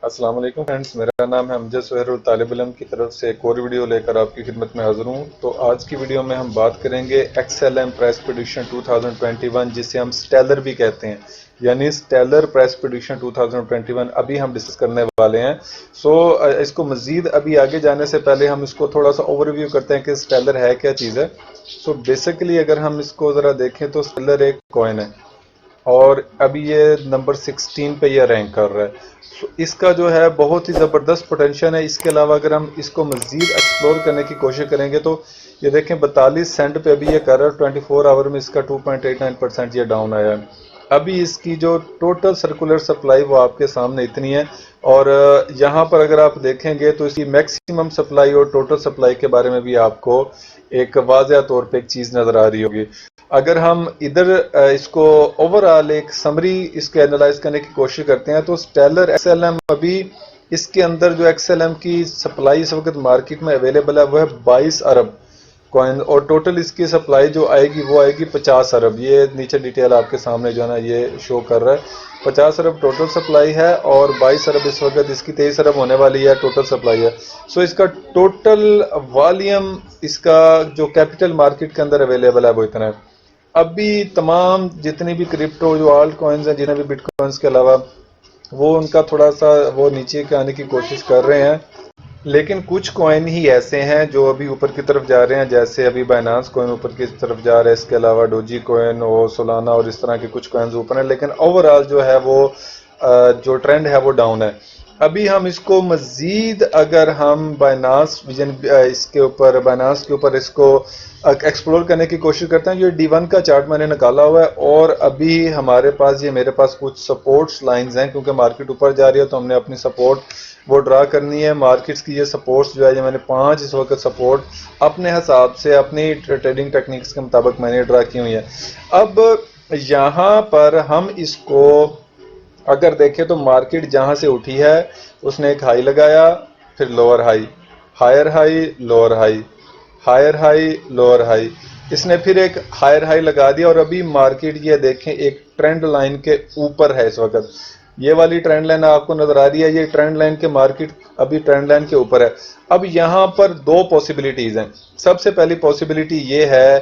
अस्सलाम वालेकुम फ्रेंड्स, मेरा नाम है अमजद सुहैर और तालिब इल्म की तरफ से एक और वीडियो लेकर आपकी खिदमत में हाजिर हूँ। तो आज की वीडियो में हम बात करेंगे XLM प्राइस प्रेडिक्शन 2021, जिसे हम स्टेलर भी कहते हैं, यानी स्टेलर प्राइस प्रेडिक्शन 2021 अभी हम डिस्कस करने वाले हैं। इसको मजीद अभी आगे जाने से पहले हम इसको थोड़ा सा ओवरव्यू करते हैं कि स्टेलर है क्या चीज़ है। बेसिकली अगर हम इसको ज़रा देखें तो स्टेलर एक कॉइन है और अभी ये नंबर 16 पे ये रैंक कर रहा है। इसका जो है बहुत ही ज़बरदस्त पोटेंशियल है। इसके अलावा अगर हम इसको मज़ीद एक्सप्लोर करने की कोशिश करेंगे तो ये देखें 42 सेंट पे अभी ये कर रहा है। 24 आवर में इसका 2.89% ये डाउन आया है। अभी इसकी जो टोटल सर्कुलर सप्लाई वो आपके सामने इतनी है और यहाँ पर अगर आप देखेंगे तो इसकी मैक्सिमम सप्लाई और टोटल सप्लाई के बारे में भी आपको एक वाज़ह तौर पे एक चीज़ नज़र आ रही होगी। अगर हम इधर इसको ओवरऑल एक समरी इसके एनालाइज करने की कोशिश करते हैं तो स्टेलर XLM अभी इसके अंदर जो XLM की सप्लाई इस वक्त मार्केट में अवेलेबल है वो है 22 अरब कॉइन और टोटल इसकी सप्लाई जो आएगी वो आएगी 50 अरब। ये नीचे डिटेल आपके सामने जो है ना ये शो कर रहा है। 50 अरब टोटल सप्लाई है और 22 अरब इस वक्त इसकी 23 अरब होने वाली है टोटल सप्लाई है। इसका टोटल वॉल्यूम इसका जो कैपिटल मार्केट के अंदर अवेलेबल है वो इतना है। अभी तमाम जितनी भी क्रिप्टो जो आल्ट कॉइन्स हैं, जिन्हें भी बिटकॉइंस के अलावा वो उनका थोड़ा सा वो नीचे के आने की कोशिश कर रहे हैं, लेकिन कुछ कॉइन ही ऐसे हैं जो अभी ऊपर की तरफ जा रहे हैं। जैसे अभी बाइनांस कॉइन ऊपर की तरफ जा रहा है, इसके अलावा डोजी कॉइन और सोलाना और इस तरह के कुछ कॉइन्स ऊपर हैं, लेकिन ओवरऑल जो है वो जो ट्रेंड है वो डाउन है। अभी हम इसको मजीद अगर हम बाइनांस विजन इसके ऊपर बाइनांस के ऊपर इसको एक्सप्लोर करने की कोशिश करते हैं। ये D1 का चार्ट मैंने निकाला हुआ है और अभी हमारे पास मेरे पास कुछ सपोर्ट्स लाइंस हैं, क्योंकि मार्केट ऊपर जा रही है तो हमने अपनी सपोर्ट वो ड्रा करनी है। मार्केट्स की ये सपोर्ट्स जो है ये मैंने 5 इस वक्त सपोर्ट अपने हिसाब से अपनी ट्रेडिंग टेक्निक्स के मुताबिक मैंने ड्रा की हुई है। अब यहाँ पर हम इसको अगर देखें तो मार्केट जहाँ से उठी है उसने एक हाई लगाया, फिर lower high, higher high, lower high, higher high, lower high, इसने फिर एक हायर हाई लगा दिया और अभी मार्केट ये देखें एक ट्रेंड लाइन के ऊपर है इस वक्त। ये वाली ट्रेंड लाइन आपको नजर आ रही है, ये ट्रेंड लाइन के मार्केट अभी ट्रेंड लाइन के ऊपर है। अब यहाँ पर दो पॉसिबिलिटीज हैं। सबसे पहली पॉसिबिलिटी ये है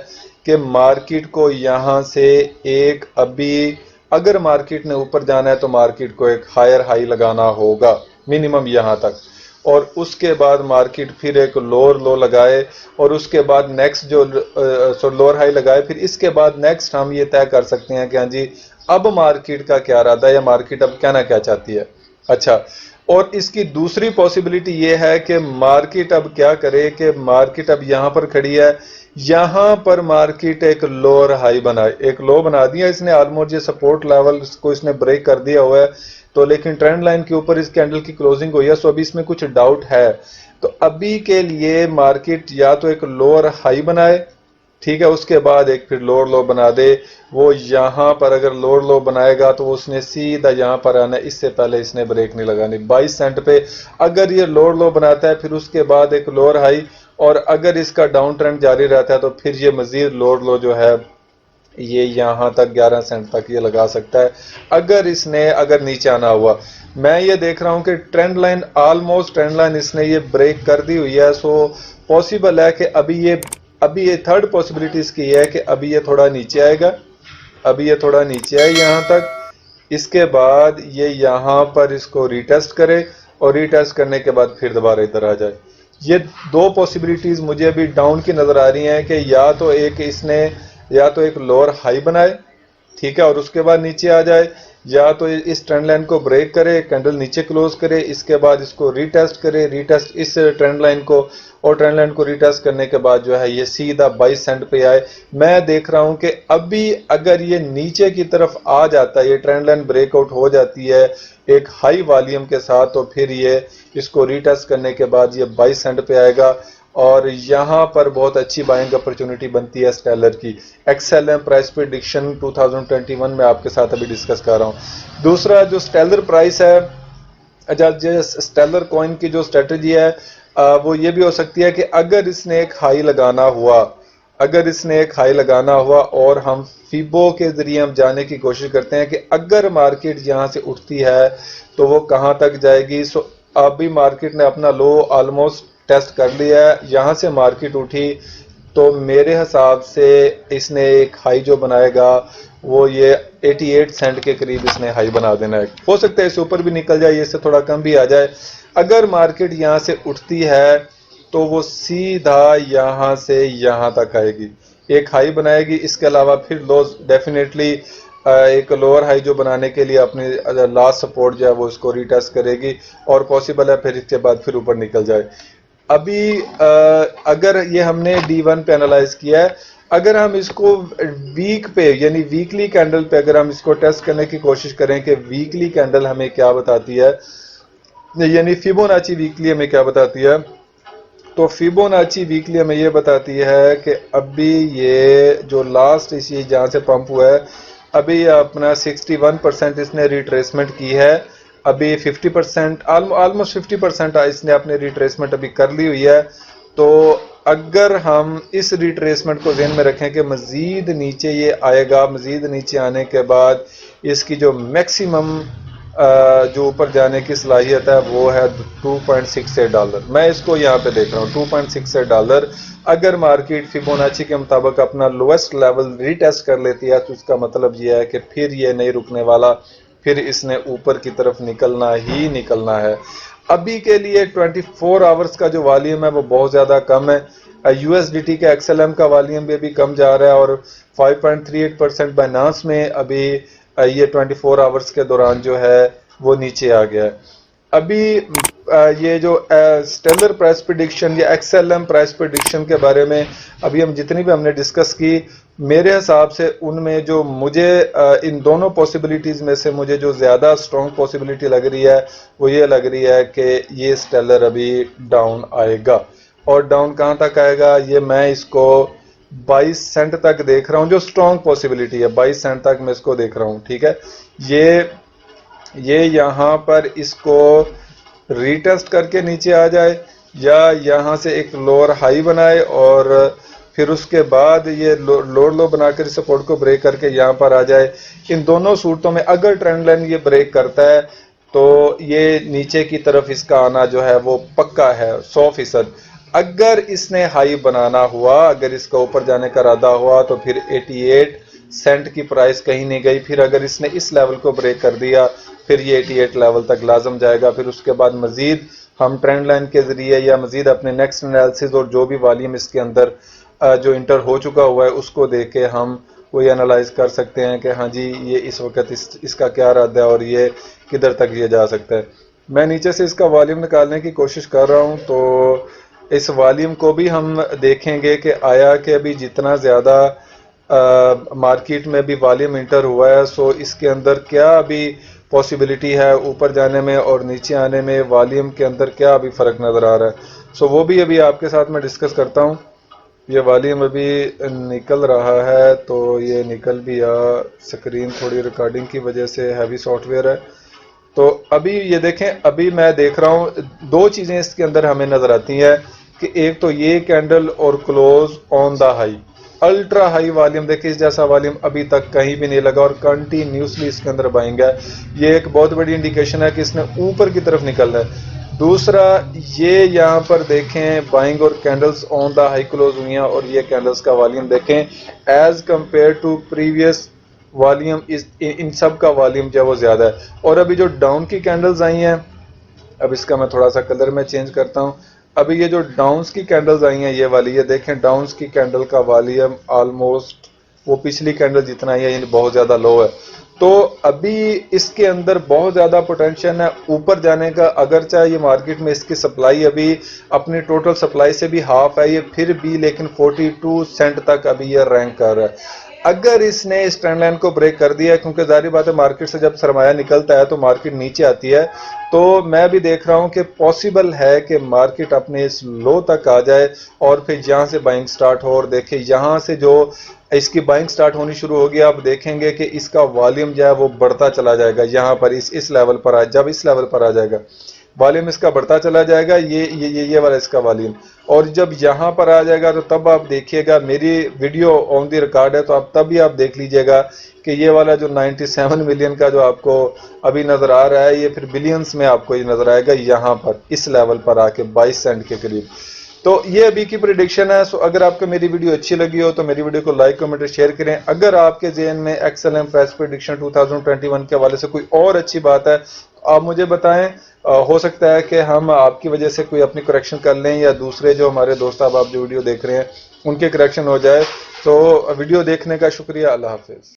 कि मार्केट को यहाँ से एक अभी अगर मार्केट ने ऊपर जाना है तो मार्केट को एक हायर हाई लगाना होगा मिनिमम यहाँ तक, और उसके बाद मार्केट फिर एक लोअर लो लगाए और उसके बाद नेक्स्ट जो लोअर हाई लगाए, फिर इसके बाद नेक्स्ट हम ये तय कर सकते हैं कि हाँ जी अब मार्केट का क्या इरादा है या मार्केट अब क्या ना क्या चाहती है। अच्छा, और इसकी दूसरी पॉसिबिलिटी ये है कि मार्केट अब क्या करे कि मार्केट अब यहाँ पर खड़ी है, यहाँ पर मार्केट एक लोअर हाई बनाए, एक लो बना दिया इसने, ऑलमोस्ट ये सपोर्ट लेवल को इसने ब्रेक कर दिया हुआ है तो, लेकिन ट्रेंड लाइन के ऊपर इस कैंडल की क्लोजिंग हुई है। अभी इसमें कुछ डाउट है। तो अभी के लिए मार्केट या तो एक लोअर हाई बनाए, ठीक है, उसके बाद एक फिर लोअर लो बना दे। वो यहाँ पर अगर लोअर लो बनाएगा तो उसने सीधा यहाँ पर आना है, इससे पहले इसने ब्रेक नहीं लगानी। 22 सेंट पे अगर ये लोअर लो बनाता है फिर उसके बाद एक लोअर हाई, और अगर इसका डाउन ट्रेंड जारी रहता है तो फिर ये मजीद लोअर लो जो है ये यहाँ तक 11 सेंट तक ये लगा सकता है अगर नीचे आना हुआ। मैं ये देख रहा हूँ कि trend line almost trend line इसने ये ब्रेक कर दी हुई है। पॉसिबल है कि अभी ये थर्ड पॉसिबिलिटी इसकी है कि अभी ये थोड़ा नीचे आएगा, अभी ये थोड़ा नीचे आए यहाँ तक, इसके बाद ये यहाँ पर इसको रीटेस्ट करे और रीटेस्ट करने के बाद फिर दोबारा इधर आ जाए। ये दो पॉसिबिलिटीज मुझे अभी डाउन की नजर आ रही हैं कि या तो एक लोअर हाई बनाए, ठीक है, और उसके बाद नीचे आ जाए, या तो इस ट्रेंड लाइन को ब्रेक करे, कैंडल नीचे क्लोज करे, इसके बाद इसको रीटेस्ट करे, रीटेस्ट इस ट्रेंड लाइन को, और ट्रेंड लाइन को रीटेस्ट करने के बाद जो है ये सीधा 22 सेंट पे आए। मैं देख रहा हूं कि अभी अगर ये नीचे की तरफ आ जाता है, ये ट्रेंड लाइन ब्रेकआउट हो जाती है एक हाई वॉल्यूम के साथ, तो फिर ये इसको रीटेस्ट करने के बाद ये 22 सेंट पे आएगा और यहाँ पर बहुत अच्छी बाइंग अपॉर्चुनिटी बनती है स्टेलर की। XLM प्राइस प्रेडिक्शन 2021 में आपके साथ अभी डिस्कस कर रहा हूँ। दूसरा जो स्टेलर प्राइस है, जो स्टेलर कॉइन की जो स्ट्रेटजी है वो ये भी हो सकती है कि अगर इसने एक हाई लगाना हुआ अगर इसने एक हाई लगाना हुआ और हम फिबो के जरिए हम जाने की कोशिश करते हैं कि अगर मार्केट यहां से उठती है तो वो कहां तक जाएगी। सो अभी मार्केट ने अपना लो ऑलमोस्ट टेस्ट कर लिया है। यहां से मार्केट उठी तो मेरे हिसाब से इसने एक हाई जो बनाएगा वो ये 88 सेंट के करीब इसने हाई बना देना है। हो सकता है इससे ऊपर भी निकल जाए, इससे थोड़ा कम भी आ जाए। अगर मार्केट यहां से उठती है तो वो सीधा यहां से यहां तक आएगी, एक हाई बनाएगी। इसके अलावा फिर लो डेफिनेटली एक लोअर हाई जो बनाने के लिए अपनी लास्ट सपोर्ट जो है वो इसको रीटेस्ट करेगी और पॉसिबल है फिर इसके बाद फिर ऊपर निकल जाए। अभी अगर ये हमने D1 पे एनालाइज किया है, अगर हम इसको वीक पे यानी वीकली कैंडल पे अगर हम इसको टेस्ट करने की कोशिश करें कि वीकली कैंडल हमें क्या बताती है, यानी फिबोनाची वीकली हमें क्या बताती है, तो फिबोनाची वीकली हमें ये बताती है कि अभी ये जो लास्ट इसी जहां से पंप हुआ है अभी अपना 61% इसने रिट्रेसमेंट की है। अभी 50% ऑलमोस्ट 50% इसने अपने रिट्रेसमेंट अभी कर ली हुई है। तो अगर हम इस रिट्रेसमेंट को ध्यान में रखें कि मजीद नीचे ये आएगा, मजीद नीचे आने के बाद इसकी जो मैक्सिमम जो ऊपर जाने की सलाहियत है वो है $2.68। मैं इसको यहाँ पे देख रहा हूँ $2.68। अगर मार्केट फिबोनाची के मुताबिक अपना लोएस्ट लेवल रीटेस्ट कर लेती है तो इसका मतलब ये है कि फिर ये नहीं रुकने वाला, फिर इसने ऊपर की तरफ निकलना ही निकलना है। अभी के लिए 24 आवर्स का जो वॉल्यूम है वो बहुत ज़्यादा कम है। USDT का XLM का वॉल्यूम भी अभी कम जा रहा है और 5.38% बाइनांस में अभी ये 24 आवर्स के दौरान जो है वो नीचे आ गया है। अभी ये जो स्टेलर प्राइस प्रेडिक्शन या XLM प्राइस प्रेडिक्शन के बारे में अभी हम जितनी भी हमने डिस्कस की, मेरे हिसाब से उनमें जो मुझे इन दोनों पॉसिबिलिटीज में से मुझे जो ज़्यादा स्ट्रॉन्ग पॉसिबिलिटी लग रही है वो ये लग रही है कि ये स्टेलर अभी डाउन आएगा। और डाउन कहाँ तक आएगा, ये मैं इसको 22 सेंट तक देख रहा हूँ, जो स्ट्रॉन्ग पॉसिबिलिटी है 22 सेंट तक मैं इसको देख रहा हूँ। ठीक है, ये यहाँ पर इसको रीटेस्ट करके नीचे आ जाए या यहाँ से एक लोअर हाई बनाए और फिर उसके बाद ये लोअर लो बनाकर सपोर्ट को ब्रेक करके यहाँ पर आ जाए। इन दोनों सूरतों में अगर ट्रेंड लाइन ये ब्रेक करता है तो ये नीचे की तरफ इसका आना जो है वो पक्का है 100%। अगर इसने हाई बनाना हुआ, अगर इसका ऊपर जाने का इरादा हुआ तो फिर 88 सेंट की प्राइस कहीं नहीं गई। फिर अगर इसने इस लेवल को ब्रेक कर दिया फिर ये 88 लेवल तक लाजम जाएगा। फिर उसके बाद मजीद हम ट्रेंड लाइन के जरिए या मजीद अपने नेक्स्ट एनालिसिस और जो भी वॉल्यूम इसके अंदर जो इंटर हो चुका हुआ है उसको देख के हम वही एनालाइज कर सकते हैं कि हाँ जी ये इस वक्त इसका क्या इरादा है और ये किधर तक ये जा सकता है। मैं नीचे से इसका वॉल्यूम निकालने की कोशिश कर रहा हूँ तो इस वॉल्यूम को भी हम देखेंगे कि आया कि अभी जितना ज़्यादा मार्केट में भी वॉल्यूम इंटर हुआ है सो इसके अंदर क्या अभी पॉसिबिलिटी है ऊपर जाने में और नीचे आने में, वॉल्यूम के अंदर क्या अभी फ़र्क नज़र आ रहा है। सो वो भी अभी आपके साथ मैं डिस्कस करता हूँ। ये वॉल्यूम अभी निकल रहा है तो ये निकल भी स्क्रीन थोड़ी रिकॉर्डिंग की वजह से हैवी सॉफ्टवेयर है। तो अभी ये देखें, अभी मैं देख रहा हूँ दो चीज़ें इसके अंदर हमें नज़र आती हैं कि एक तो ये कैंडल और close on the high, ultra high volume देखिए, इस जैसा वॉल्यूम अभी तक कहीं भी नहीं लगा और कंटिन्यूसली इसके अंदर बाइंग है। ये एक बहुत बड़ी इंडिकेशन है कि इसने ऊपर की तरफ निकलना है। दूसरा ये यहाँ पर देखें बाइंग और candles on the high close हुई हैं और ये कैंडल्स का वॉल्यूम देखें as compare to previous volume, इन सब का वॉल्यूम जो है वो ज़्यादा है। और अभी जो डाउन की कैंडल्स आई हैं, अब इसका मैं थोड़ा सा कलर में चेंज करता हूँ। अभी ये जो डाउन्स की कैंडल्स आई हैं ये वाली, ये देखें डाउन्स की कैंडल का वॉल्यूम ऑलमोस्ट वो पिछली कैंडल जितना है यानी बहुत ज़्यादा लो है। तो अभी इसके अंदर बहुत ज़्यादा पोटेंशियल है ऊपर जाने का। अगर चाहे ये मार्केट में इसकी सप्लाई अभी अपनी टोटल सप्लाई से भी हाफ है ये, फिर भी लेकिन 42 सेंट तक अभी ये रैंक कर रहा है। अगर इसने इस ट्रेंड लाइन को ब्रेक कर दिया, क्योंकि जाहिर बात है मार्केट से जब सरमाया निकलता है तो मार्केट नीचे आती है, तो मैं भी देख रहा हूं कि पॉसिबल है कि मार्केट अपने इस लो तक आ जाए और फिर यहां से बाइंग स्टार्ट हो। और देखिए यहां से जो इसकी बाइंग स्टार्ट होनी शुरू होगी, आप देखेंगे कि इसका वॉल्यूम जो है वो बढ़ता चला जाएगा। यहाँ पर इस लेवल पर जब इस लेवल पर आ जाएगा वॉल्यूम इसका बढ़ता चला जाएगा, ये वाला इसका वॉल्यूम। और जब यहाँ पर आ जाएगा तो तब आप देखिएगा, मेरी वीडियो ऑन दी रिकॉर्ड है तो आप तभी आप देख लीजिएगा कि ये वाला जो 97 मिलियन का जो आपको अभी नजर आ रहा है, ये फिर बिलियंस में आपको ये नजर आएगा यहाँ पर इस लेवल पर आके 22 सेंट के करीब। तो ये अभी की प्रिडिक्शन है। सो अगर आपको मेरी वीडियो अच्छी लगी हो तो मेरी वीडियो को लाइक कमेंट और शेयर करें। अगर आपके ज़हन में XLM प्राइस प्रिडिक्शन 2021 के हवाले से कोई और अच्छी बात है तो आप मुझे बताएं। हो सकता है कि हम आपकी वजह से कोई अपनी करेक्शन कर लें, या दूसरे जो हमारे दोस्त आप जो वीडियो देख रहे हैं उनके करेक्शन हो जाए। तो वीडियो देखने का शुक्रिया। अल्लाह हाफिज।